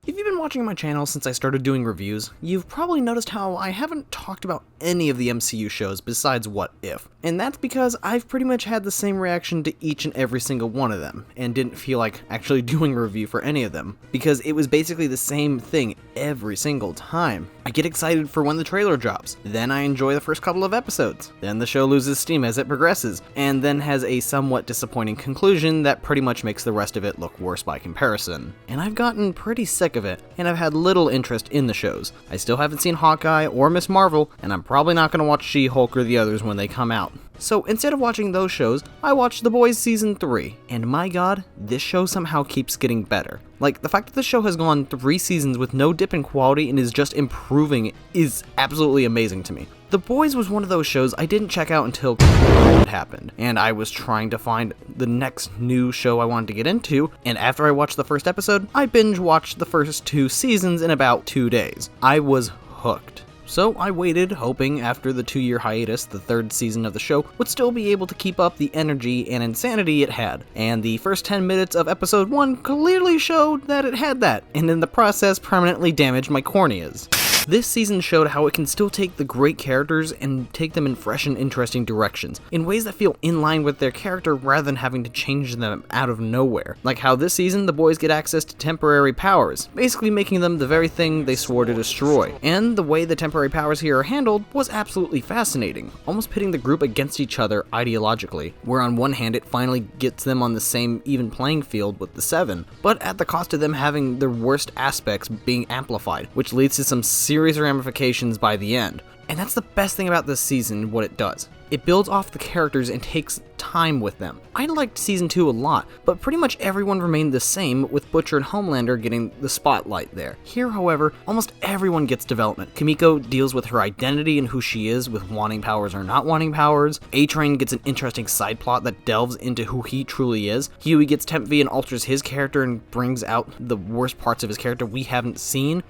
If you've been watching my channel since I started doing reviews, you've probably noticed how I haven't talked about any of the MCU shows besides What If. And that's because I've pretty much had the same reaction to each and every single one of them, and didn't feel like actually doing a review for any of them, because it was basically the same thing every single time. I get excited for when the trailer drops, then I enjoy the first couple of episodes, then the show loses steam as it progresses, and then has a somewhat disappointing conclusion that pretty much makes the rest of it look worse by comparison. And I've gotten pretty sick of it, and I've had little interest in the shows. I still haven't seen Hawkeye or Miss Marvel, and I'm probably not going to watch She-Hulk or the others when they come out. So instead of watching those shows, I watched The Boys Season 3, and my god, this show somehow keeps getting better. Like, the fact that the show has gone 3 seasons with no dip in quality and is just improving is absolutely amazing to me. The Boys was one of those shows I didn't check out until COVID happened, and I was trying to find the next new show I wanted to get into, and after I watched the first episode, I binge-watched the first 2 seasons in about 2 days. I was hooked. So I waited, hoping after the 2-year hiatus, the 3rd season of the show would still be able to keep up the energy and insanity it had. And the first 10 minutes of episode 1 clearly showed that it had that, and in the process permanently damaged my corneas. This season showed how it can still take the great characters and take them in fresh and interesting directions, in ways that feel in line with their character rather than having to change them out of nowhere. Like how this season the boys get access to temporary powers, basically making them the very thing they swore to destroy. And the way the temporary powers here are handled was absolutely fascinating, almost pitting the group against each other ideologically, where on one hand it finally gets them on the same even playing field with the Seven, but at the cost of them having their worst aspects being amplified, which leads to some serious ramifications by the end. And that's the best thing about this season, what it does. It builds off the characters and takes time with them. I liked Season 2 a lot, but pretty much everyone remained the same, with Butcher and Homelander getting the spotlight there. Here, however, almost everyone gets development. Kimiko deals with her identity and who she is, with wanting powers or not wanting powers. A-Train gets an interesting side plot that delves into who he truly is. Huey gets Temp V and alters his character and brings out the worst parts of his character we haven't seen.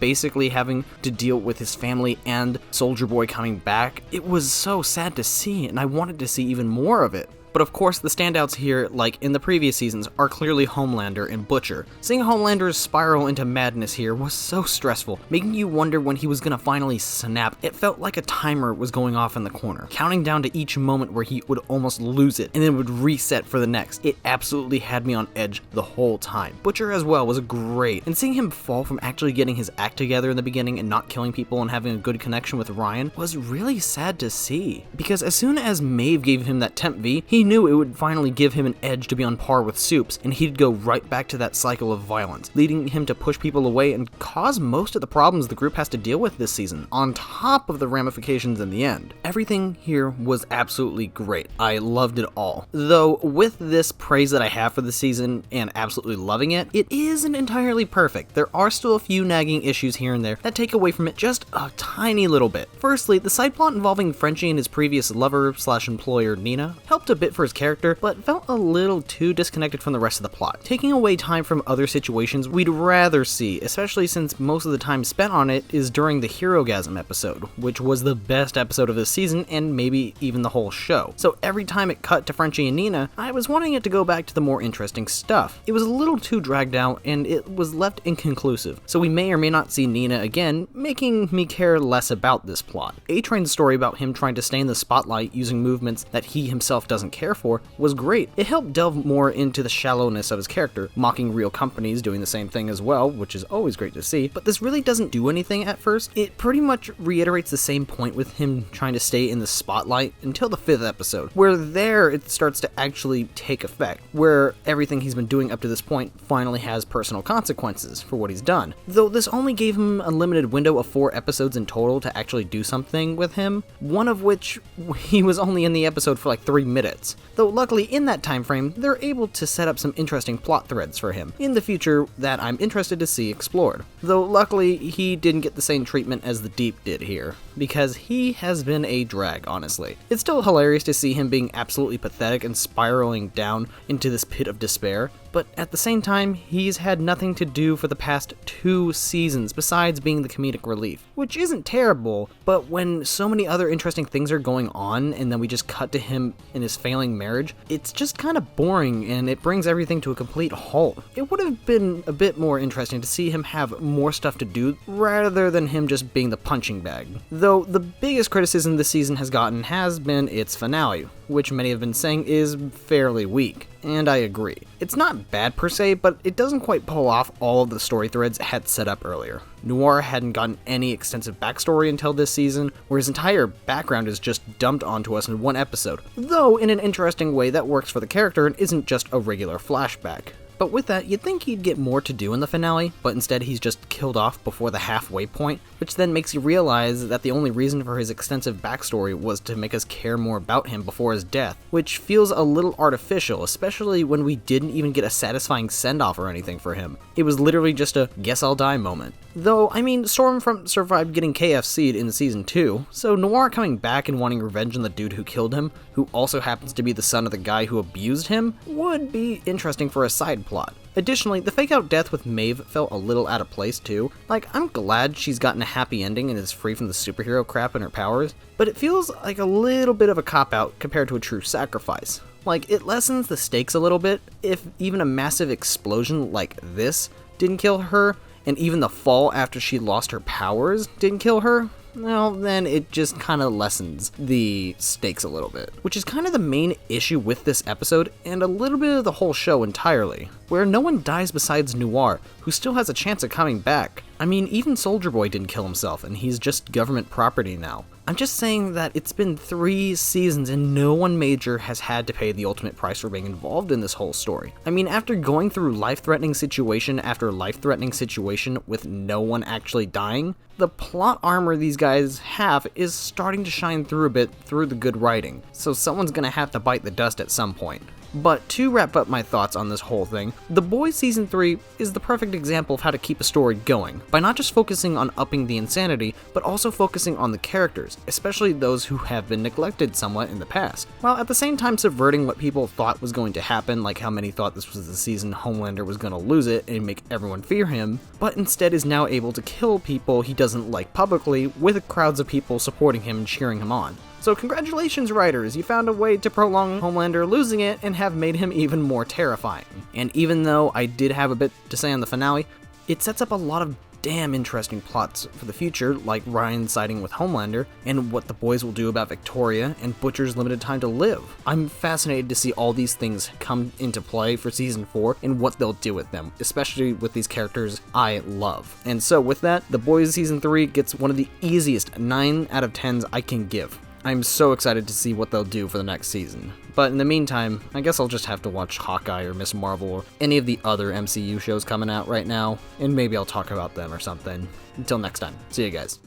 Basically having to deal with his family and Soldier Boy coming back. It was so sad to see, and I wanted to see even more of it. But of course, the standouts here, like in the previous seasons, are clearly Homelander and Butcher. Seeing Homelander's spiral into madness here was so stressful, making you wonder when he was gonna finally snap. It felt like a timer was going off in the corner, counting down to each moment where he would almost lose it, and then would reset for the next. It absolutely had me on edge the whole time. Butcher as well was great, and seeing him fall from actually getting his act together in the beginning and not killing people and having a good connection with Ryan was really sad to see. Because as soon as Maeve gave him that Temp V, he knew it would finally give him an edge to be on par with Supes, and he'd go right back to that cycle of violence, leading him to push people away and cause most of the problems the group has to deal with this season, on top of the ramifications in the end. Everything here was absolutely great. I loved it all. Though, with this praise that I have for the season and absolutely loving it, it isn't entirely perfect. There are still a few nagging issues here and there that take away from it just a tiny little bit. Firstly, the side plot involving Frenchie and his previous lover/employer Nina helped a bit for his character, but felt a little too disconnected from the rest of the plot, taking away time from other situations we'd rather see, especially since most of the time spent on it is during the Herogasm episode, which was the best episode of this season and maybe even the whole show. So every time it cut to Frenchie and Nina, I was wanting it to go back to the more interesting stuff. It was a little too dragged out and it was left inconclusive, so we may or may not see Nina again, making me care less about this plot. A-Train's story about him trying to stay in the spotlight using movements that he himself doesn't care for was great. It helped delve more into the shallowness of his character, mocking real companies doing the same thing as well, which is always great to see, but this really doesn't do anything at first. It pretty much reiterates the same point with him trying to stay in the spotlight until the 5th episode, where there it starts to actually take effect, where everything he's been doing up to this point finally has personal consequences for what he's done. Though this only gave him a limited window of 4 episodes in total to actually do something with him, one of which he was only in the episode for like 3 minutes. Though luckily in that time frame, they're able to set up some interesting plot threads for him in the future that I'm interested to see explored. Though luckily he didn't get the same treatment as the Deep did here, because he has been a drag, honestly. It's still hilarious to see him being absolutely pathetic and spiraling down into this pit of despair, but at the same time, he's had nothing to do for the past 2 seasons besides being the comedic relief, which isn't terrible, but when so many other interesting things are going on and then we just cut to him in his failing marriage, it's just kind of boring and it brings everything to a complete halt. It would have been a bit more interesting to see him have more stuff to do rather than him just being the punching bag. Though the biggest criticism this season has gotten has been its finale, which many have been saying is fairly weak. And I agree. It's not bad per se, but it doesn't quite pull off all of the story threads it had set up earlier. Noir hadn't gotten any extensive backstory until this season, where his entire background is just dumped onto us in one episode, though in an interesting way that works for the character and isn't just a regular flashback. But with that, you'd think he'd get more to do in the finale, but instead he's just killed off before the halfway point, which then makes you realize that the only reason for his extensive backstory was to make us care more about him before his death, which feels a little artificial, especially when we didn't even get a satisfying send-off or anything for him. It was literally just a guess I'll die moment. Though, I mean, Stormfront survived getting KFC'd in season 2, so Noir coming back and wanting revenge on the dude who killed him, who also happens to be the son of the guy who abused him, would be interesting for a side plot. Additionally, the fake-out death with Maeve felt a little out of place too. Like, I'm glad she's gotten a happy ending and is free from the superhero crap and her powers, but it feels like a little bit of a cop-out compared to a true sacrifice. Like, it lessens the stakes a little bit if even a massive explosion like this didn't kill her, and even the fall after she lost her powers didn't kill her. Well, then it just kind of lessens the stakes a little bit, which is kind of the main issue with this episode and a little bit of the whole show entirely, where no one dies besides Noir, who still has a chance of coming back. I mean, even Soldier Boy didn't kill himself, and he's just government property now. I'm just saying that it's been 3 seasons and no one major has had to pay the ultimate price for being involved in this whole story. I mean, after going through life-threatening situation after life-threatening situation with no one actually dying, the plot armor these guys have is starting to shine through a bit through the good writing, so someone's gonna have to bite the dust at some point. But to wrap up my thoughts on this whole thing, The Boys Season 3 is the perfect example of how to keep a story going, by not just focusing on upping the insanity, but also focusing on the characters, especially those who have been neglected somewhat in the past, while at the same time subverting what people thought was going to happen, like how many thought this was the season Homelander was going to lose it and make everyone fear him, but instead is now able to kill people he doesn't like publicly, with crowds of people supporting him and cheering him on. So congratulations, writers, you found a way to prolong Homelander losing it and have made him even more terrifying. And even though I did have a bit to say on the finale, it sets up a lot of damn interesting plots for the future, like Ryan siding with Homelander, and what the boys will do about Victoria, and Butcher's limited time to live. I'm fascinated to see all these things come into play for Season 4, and what they'll do with them, especially with these characters I love. And so with that, The Boys Season 3 gets one of the easiest 9 out of 10s I can give. I'm so excited to see what they'll do for the next season. But in the meantime, I guess I'll just have to watch Hawkeye or Ms. Marvel or any of the other MCU shows coming out right now, and maybe I'll talk about them or something. Until next time, see you guys.